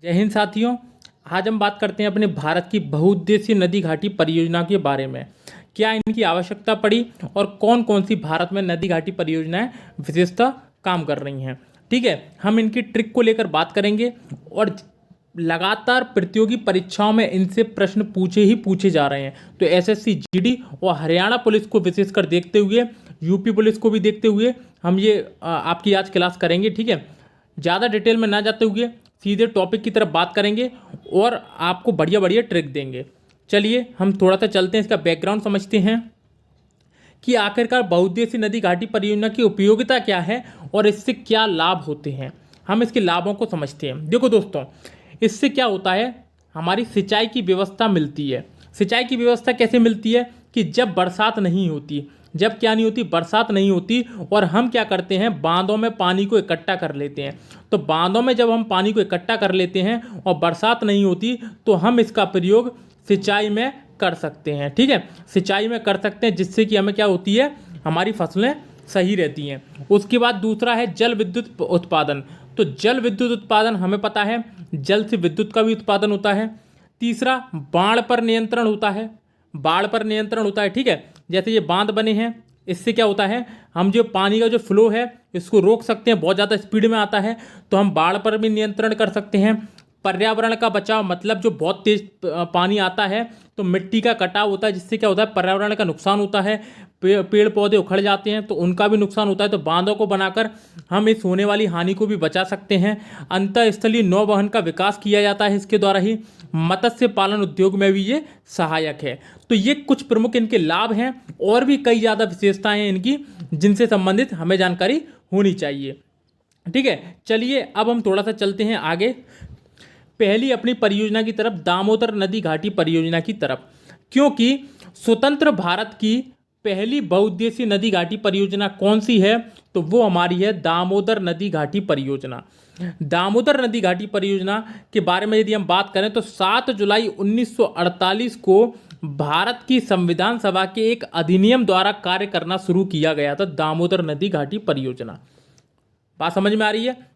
जय हिंद साथियों। आज हम बात करते हैं अपने भारत की बहुउद्देशीय नदी घाटी परियोजना के बारे में। क्या इनकी आवश्यकता पड़ी और कौन कौन सी भारत में नदी घाटी परियोजनाएं विशेषतः काम कर रही हैं। ठीक है, हम इनकी ट्रिक को लेकर बात करेंगे और लगातार प्रतियोगी परीक्षाओं में इनसे प्रश्न पूछे ही पूछे जा रहे हैं। तो एसएससी, जीडी और हरियाणा पुलिस को विशेषकर देखते हुए, यूपी पुलिस को भी देखते हुए हम ये आपकी आज क्लास करेंगे। ठीक है, ज़्यादा डिटेल में ना जाते हुए सीधे टॉपिक की तरफ बात करेंगे और आपको बढ़िया बढ़िया ट्रिक देंगे। चलिए हम थोड़ा सा चलते हैं, इसका बैकग्राउंड समझते हैं कि आखिरकार बहुउद्देशीय नदी घाटी परियोजना की उपयोगिता क्या है और इससे क्या लाभ होते हैं। हम इसके लाभों को समझते हैं। देखो दोस्तों, इससे क्या होता है, हमारी सिंचाई की व्यवस्था मिलती है। सिंचाई की व्यवस्था कैसे मिलती है कि जब बरसात नहीं होती, जब क्या नहीं होती, बरसात नहीं होती और हम क्या करते हैं, बांधों में पानी को इकट्ठा कर लेते हैं। तो बांधों में जब हम पानी को इकट्ठा कर लेते हैं और बरसात नहीं होती तो हम इसका प्रयोग सिंचाई में कर सकते हैं। ठीक है, सिंचाई में कर सकते हैं, जिससे कि हमें क्या होती है, हमारी फसलें सही रहती हैं। उसके बाद दूसरा है जल विद्युत उत्पादन। तो जल विद्युत उत्पादन हमें पता है, जल से विद्युत का भी उत्पादन होता है। तीसरा, बाढ़ पर नियंत्रण होता है। बाढ़ पर नियंत्रण होता है। ठीक है, जैसे ये बांध बने हैं, इससे क्या होता है, हम जो पानी का जो फ्लो है इसको रोक सकते हैं। बहुत ज़्यादा स्पीड में आता है तो हम बाढ़ पर भी नियंत्रण कर सकते हैं। पर्यावरण का बचाव, मतलब जो बहुत तेज पानी आता है तो मिट्टी का कटाव होता है, जिससे क्या होता है, पर्यावरण का नुकसान होता है। पेड़ पौधे उखड़ जाते हैं तो उनका भी नुकसान होता है। तो बांधों को बनाकर हम इस होने वाली हानि को भी बचा सकते हैं। अंतःस्थलीय नौवहन का विकास किया जाता है इसके द्वारा ही। मत्स्य पालन उद्योग में भी ये सहायक है। तो ये कुछ प्रमुख इनके लाभ हैं और भी कई ज़्यादा विशेषताएं हैं इनकी, जिनसे संबंधित हमें जानकारी होनी चाहिए। ठीक है, चलिए अब हम थोड़ा सा चलते हैं आगे, पहली अपनी परियोजना की तरफ, दामोदर नदी घाटी परियोजना की तरफ। क्योंकि स्वतंत्र भारत की पहली बहुउद्देशीय नदी घाटी परियोजना कौन सी है, तो वो हमारी है दामोदर नदी घाटी परियोजना। दामोदर नदी घाटी परियोजना के बारे में यदि हम बात करें तो 7 जुलाई 1948 को भारत की संविधान सभा के एक अधिनियम द्वारा कार्य करना शुरू किया गया था दामोदर नदी घाटी परियोजना। बात समझ में आ रही है?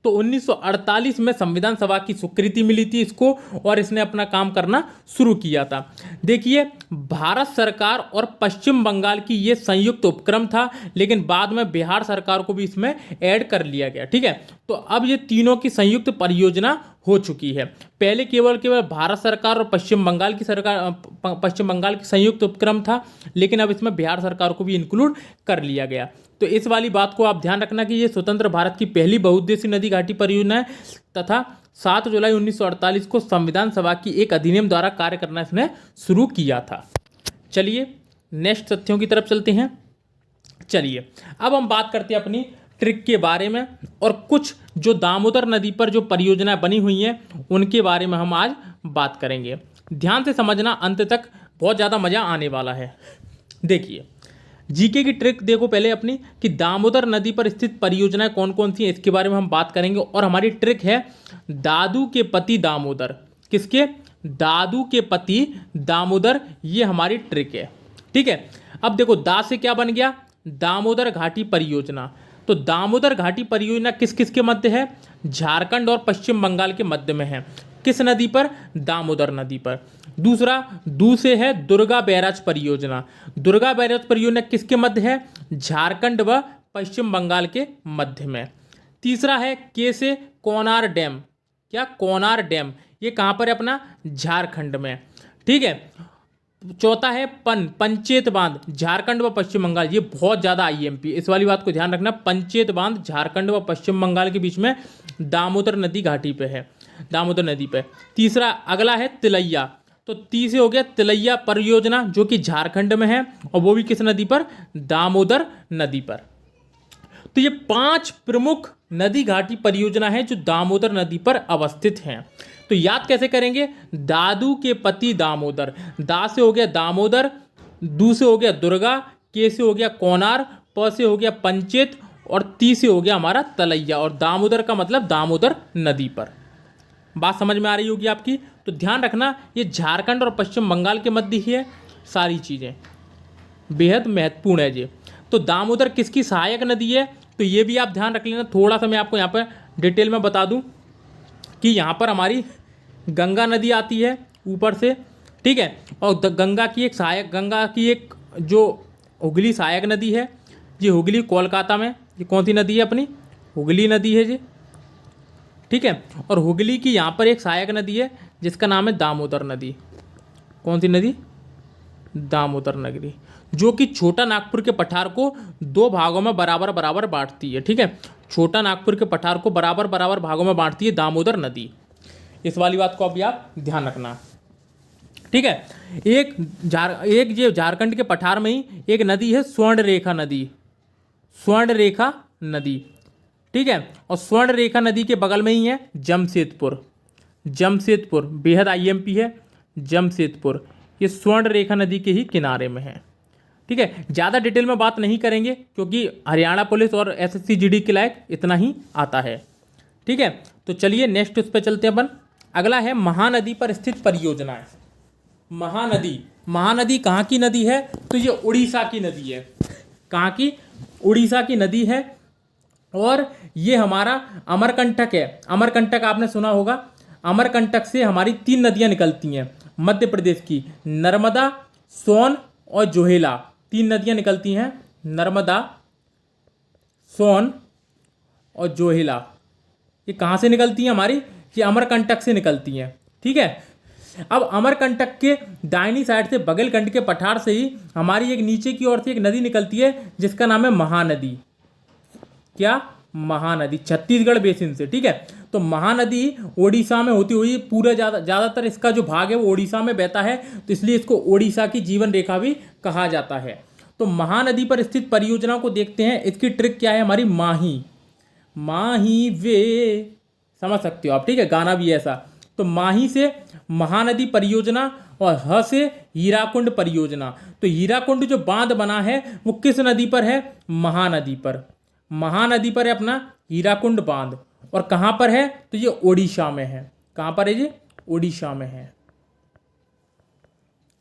तो 1948 में संविधान सभा की स्वीकृति मिली थी इसको और इसने अपना काम करना शुरू किया था। देखिए, भारत सरकार और पश्चिम बंगाल की ये संयुक्त उपक्रम था, लेकिन बाद में बिहार सरकार को भी इसमें ऐड कर लिया गया। ठीक है, तो अब ये तीनों की संयुक्त परियोजना हो चुकी है। पहले केवल भारत सरकार और पश्चिम बंगाल की संयुक्त उपक्रम था, लेकिन अब इसमें बिहार सरकार को भी इंक्लूड कर लिया गया। तो इस वाली बात को आप ध्यान रखना कि ये स्वतंत्र भारत की पहली बहुउद्देशीय नदी घाटी परियोजना है तथा 7 जुलाई 1948 को संविधान सभा की एक अधिनियम द्वारा कार्य करना इसने शुरू किया था। चलिए नेक्स्ट तथ्यों की तरफ चलते हैं। चलिए अब हम बात करते हैं अपनी ट्रिक के बारे में और कुछ जो दामोदर नदी पर जो परियोजनाएं बनी हुई हैं उनके बारे में हम आज बात करेंगे। ध्यान से समझना, अंत तक बहुत ज़्यादा मज़ा आने वाला है। देखिए, जीके की ट्रिक देखो पहले अपनी कि दामोदर नदी पर स्थित परियोजनाएं कौन कौन सी हैं, इसके बारे में हम बात करेंगे। और हमारी ट्रिक है दादू के पति दामोदर। किसके? दादू के पति दामोदर, ये हमारी ट्रिक है। ठीक है, अब देखो दा से क्या बन गया, दामोदर घाटी परियोजना। तो दामोदर घाटी परियोजना किस किस के मध्य है? झारखंड और पश्चिम बंगाल के मध्य में है। किस नदी पर? दामोदर नदी पर। दूसरा, दू से है दुर्गा बैराज परियोजना। दुर्गा बैराज परियोजना किसके मध्य है? झारखंड व पश्चिम बंगाल के मध्य में। तीसरा है के से कोनार डैम। क्या? कोनार डैम, ये कहाँ पर है? अपना झारखंड में। ठीक है, चौथा है पंचेत बांध, झारखंड व पश्चिम बंगाल। ये बहुत ज़्यादा आईएमपी, इस वाली बात को ध्यान रखना। पंचेत बांध झारखंड व पश्चिम बंगाल के बीच में दामोदर नदी घाटी पे है, दामोदर नदी पे। तीसरा अगला है तिलैया। तो ती से हो गया तिलैया परियोजना, जो कि झारखंड में है और वो भी किस नदी पर? दामोदर नदी पर। तो ये 5 प्रमुख नदी घाटी परियोजना है जो दामोदर नदी पर अवस्थित हैं। तो याद कैसे करेंगे? दादू के पति दामोदर। दा से हो गया दामोदर, दू से हो गया दुर्गा, के से हो गया कोनार, प से हो गया पंचेत और ती से हो गया हमारा तलैया। और दामोदर का मतलब दामोदर नदी पर। बात समझ में आ रही होगी आपकी? तो ध्यान रखना, ये झारखंड और पश्चिम बंगाल के मध्य ही है सारी चीज़ें, बेहद महत्वपूर्ण है ये। तो दामोदर किसकी सहायक नदी है, तो ये भी आप ध्यान रख लेना। थोड़ा सा मैं आपको यहाँ पर डिटेल में बता दूँ कि यहाँ पर हमारी गंगा नदी आती है ऊपर से, ठीक है, और गंगा की एक जो हुगली सहायक नदी है, ये हुगली कोलकाता में, ये कौन सी नदी है अपनी, हुगली नदी है जी, ठीक है। और हुगली की यहाँ पर एक सहायक नदी है जिसका नाम है दामोदर नदी। कौन सी नदी, दामोदर नदी, जो कि छोटा नागपुर के पठार को 2 भागों में बराबर बराबर बांटती है, ठीक है। छोटा नागपुर के पठार को बराबर बराबर भागों में बांटती है दामोदर नदी। इस वाली बात को अभी आप ध्यान रखना, ठीक है। एक जो झारखंड के पठार में ही एक नदी है स्वर्ण रेखा नदी, स्वर्ण रेखा नदी, ठीक है। और स्वर्ण रेखा नदी के बगल में ही है जमशेदपुर, जमशेदपुर बेहद आईएमपी है जमशेदपुर, ये स्वर्ण रेखा नदी के ही किनारे में है, ठीक है। ज़्यादा डिटेल में बात नहीं करेंगे क्योंकि हरियाणा पुलिस और एसएससी जीडी के लायक इतना ही आता है, ठीक है। तो चलिए नेक्स्ट उस पर चलते हैं अपन। अगला है महानदी पर स्थित परियोजनाएं। महानदी, महानदी कहाँ की नदी है, तो ये उड़ीसा की नदी है। कहाँ की, उड़ीसा की नदी है। और ये हमारा अमरकंटक है, अमरकंटक आपने सुना होगा। अमरकंटक से हमारी 3 नदियाँ निकलती हैं मध्य प्रदेश की, नर्मदा, सोन और जोहेला, 3 नदियाँ निकलती हैं, नर्मदा, सोन और जोहेला। ये कहाँ से निकलती हैं हमारी, ये अमरकंटक से निकलती हैं, ठीक है। अब अमरकंटक के दाहिनी साइड से बघेलखंड के पठार से ही हमारी एक नीचे की ओर से एक नदी निकलती है जिसका नाम है महानदी। क्या, महानदी, छत्तीसगढ़ बेसिन से, ठीक है। तो महानदी ओडिशा में होती हुई पूरा ज़्यादातर इसका जो भाग है वो ओडिशा में बहता है, तो इसलिए इसको ओडिशा की जीवन रेखा भी कहा जाता है। तो महानदी पर स्थित परियोजना को देखते हैं। इसकी ट्रिक क्या है हमारी, माही, माही वे, समझ सकते हो आप, ठीक है, गाना भी ऐसा। तो माही से महानदी परियोजना और ह से हीराकुंड परियोजना। तो हीराकुंड जो बांध बना है वो किस नदी पर है, महानदी पर, महानदी पर है अपना हीराकुंड बांध। और कहाँ पर है, तो ये ओडिशा में है। कहाँ पर है ये, ओडिशा में है,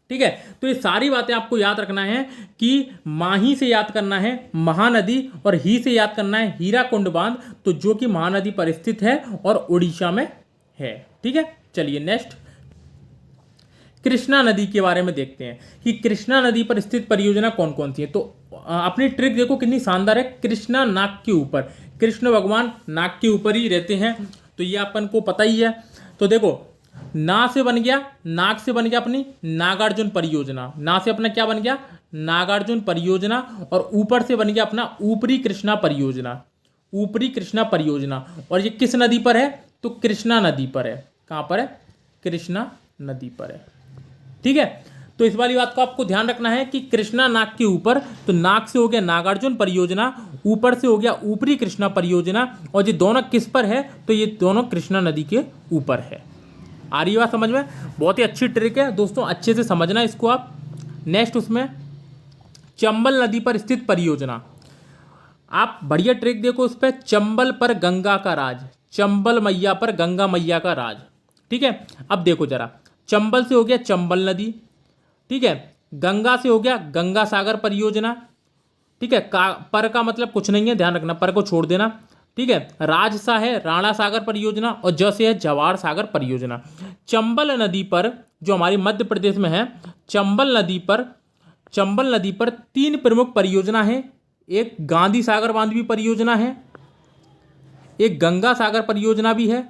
ठीक है। तो ये सारी बातें आपको याद रखना है कि माही से याद करना है महानदी और ही से याद करना है हीराकुंड बांध, तो जो कि महानदी पर स्थित है और ओडिशा में है, ठीक है। चलिए नेक्स्ट कृष्णा नदी के बारे में देखते हैं कि कृष्णा नदी पर स्थित परियोजना कौन कौन सी है। तो अपनी ट्रिक देखो कितनी शानदार है। कृष्णा नाग के ऊपर, कृष्ण भगवान नाग के ऊपर ही रहते हैं, तो ये अपन को पता ही है। तो देखो ना से बन गया, नाग से बन गया अपनी नागार्जुन परियोजना, ना से अपना क्या बन गया, नागार्जुन परियोजना। और ऊपर से बन गया अपना ऊपरी कृष्णा परियोजना, ऊपरी कृष्णा परियोजना। और ये किस नदी पर है, तो कृष्णा नदी पर है। कहाँ पर है, कृष्णा नदी पर है, ठीक है। तो इस वाली बात को आपको ध्यान रखना है कि कृष्णा नाग के ऊपर, तो नाग से हो गया नागार्जुन परियोजना, ऊपर से हो गया ऊपरी कृष्णा परियोजना। और ये दोनों किस पर है, तो ये दोनों कृष्णा नदी के ऊपर है। आ रही बात समझ में, बहुत ही अच्छी ट्रिक है दोस्तों, अच्छे से समझना इसको आप। नेक्स्ट उसमें चंबल नदी पर स्थित परियोजना, आप बढ़िया ट्रिक देखो उस पर, चंबल पर गंगा का राज, चंबल मैया पर गंगा मैया का राज, ठीक है। अब देखो जरा, चंबल से हो गया चंबल नदी, ठीक है। गंगा से हो गया गंगा सागर परियोजना, ठीक है। पर का मतलब कुछ नहीं है, ध्यान रखना, पर को छोड़ देना, ठीक है। राज सा है राणा सागर परियोजना, और ज से है जवार सागर परियोजना। चंबल नदी पर जो हमारी मध्य प्रदेश में है, चंबल नदी पर 3 प्रमुख परियोजना है। एक गांधी सागर बांध भी परियोजना है, एक गंगा सागर परियोजना भी है,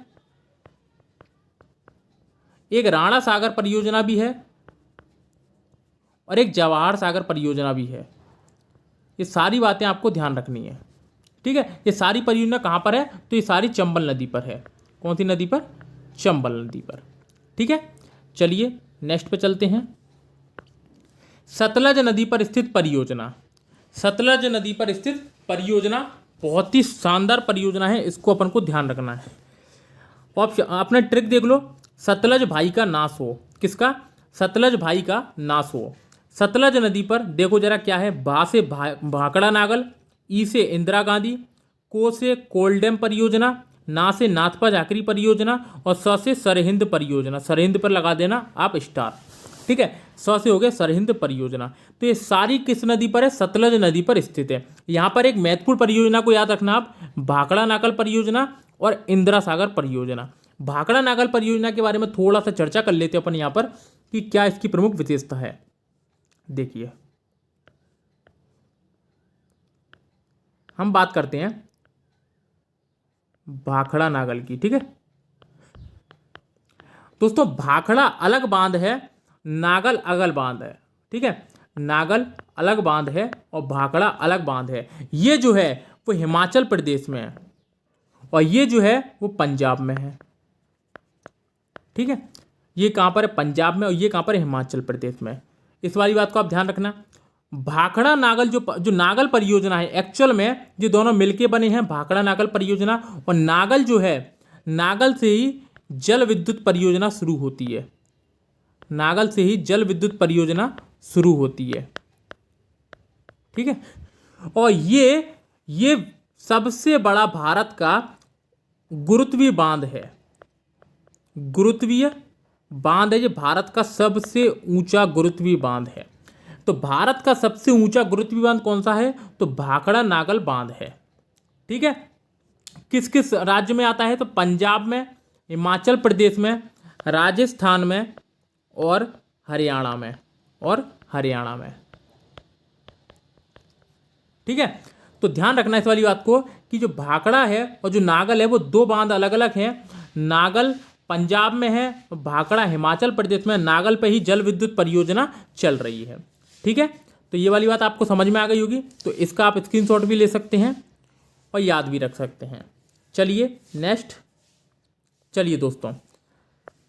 एक राणा सागर परियोजना भी है, और एक जवाहर सागर परियोजना भी है। ये सारी बातें आपको ध्यान रखनी है, ठीक है। ये सारी परियोजना कहाँ पर है, तो ये सारी चंबल नदी पर है। कौन सी नदी पर, चंबल नदी पर, ठीक है। चलिए नेक्स्ट पे चलते हैं। सतलज नदी पर स्थित परियोजना, सतलज नदी पर स्थित परियोजना बहुत ही शानदार परियोजना है, इसको अपन को ध्यान रखना है। और अपना ट्रिक देख लो, सतलज भाई का नाश हो, किसका, सतलज भाई का नाश हो। सतलज नदी पर देखो जरा क्या है, भा से भाकड़ा नागल, ई से इंदिरा गांधी, को से कोलडैम परियोजना, ना से नाथपा झाकरी परियोजना, और स से सरहिंद परियोजना। सरहिंद पर लगा देना आप स्टार, ठीक है। स से हो गया सरहिंद परियोजना। तो ये सारी किस नदी पर है, सतलज नदी पर स्थित है। यहाँ पर एक महत्वपूर्ण परियोजना को याद रखना आप, भाकड़ा नागल परियोजना और इंदिरा सागर परियोजना। भाखड़ा नागल परियोजना के बारे में थोड़ा सा चर्चा कर लेते हैं अपन यहाँ पर कि क्या इसकी प्रमुख विशेषता है। देखिए, हम बात करते हैं भाखड़ा नागल की। ठीक है दोस्तों, भाखड़ा अलग बांध है, नागल अलग बांध है। ठीक है, नागल अलग बांध है और भाखड़ा अलग बांध है। ये जो है वो हिमाचल प्रदेश में है और ये जो है वो पंजाब में है। ठीक है, ये कहाँ पर है? पंजाब में, और ये कहाँ पर है? हिमाचल प्रदेश में। इस वाली बात को आप ध्यान रखना। भाखड़ा नागल जो नागल परियोजना है, एक्चुअल में ये दोनों मिलके बने हैं, भाखड़ा नागल परियोजना। और नागल जो है, नागल से ही जल विद्युत परियोजना शुरू होती है। नागल से ही जल विद्युत परियोजना शुरू होती है। ठीक है, और ये सबसे बड़ा भारत का गुरुत्वीय बांध है। गुरुत्वीय बांध है, ये भारत का सबसे ऊंचा गुरुत्वीय बांध है। तो भारत का सबसे ऊंचा गुरुत्वीय बांध कौन सा है? तो भाखड़ा नागल बांध है। ठीक है, किस किस राज्य में आता है? तो पंजाब में, हिमाचल प्रदेश में, राजस्थान में और हरियाणा में, ठीक है, तो ध्यान रखना इस वाली बात को कि जो भाखड़ा है और जो नागल है वो दो बांध अलग अलग हैं। नागल पंजाब में है, भाखड़ा हिमाचल प्रदेश में। नागल पे ही जल विद्युत परियोजना चल रही है। ठीक है, तो ये वाली बात आपको समझ में आ गई होगी। तो इसका आप स्क्रीनशॉट भी ले सकते हैं और याद भी रख सकते हैं। चलिए नेक्स्ट। चलिए दोस्तों,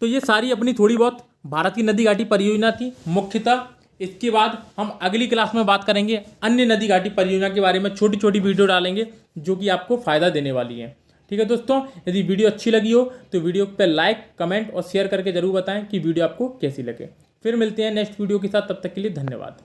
तो ये सारी अपनी थोड़ी बहुत भारत की नदी घाटी परियोजना थी मुख्यतः। इसके बाद हम अगली क्लास में बात करेंगे अन्य नदी घाटी परियोजना के बारे में। छोटी छोटी वीडियो डालेंगे जो कि आपको फ़ायदा देने वाली है। ठीक है दोस्तों, यदि वीडियो अच्छी लगी हो तो वीडियो पर लाइक, कमेंट और शेयर करके जरूर बताएं कि वीडियो आपको कैसी लगे। फिर मिलते हैं नेक्स्ट वीडियो के साथ, तब तक के लिए धन्यवाद।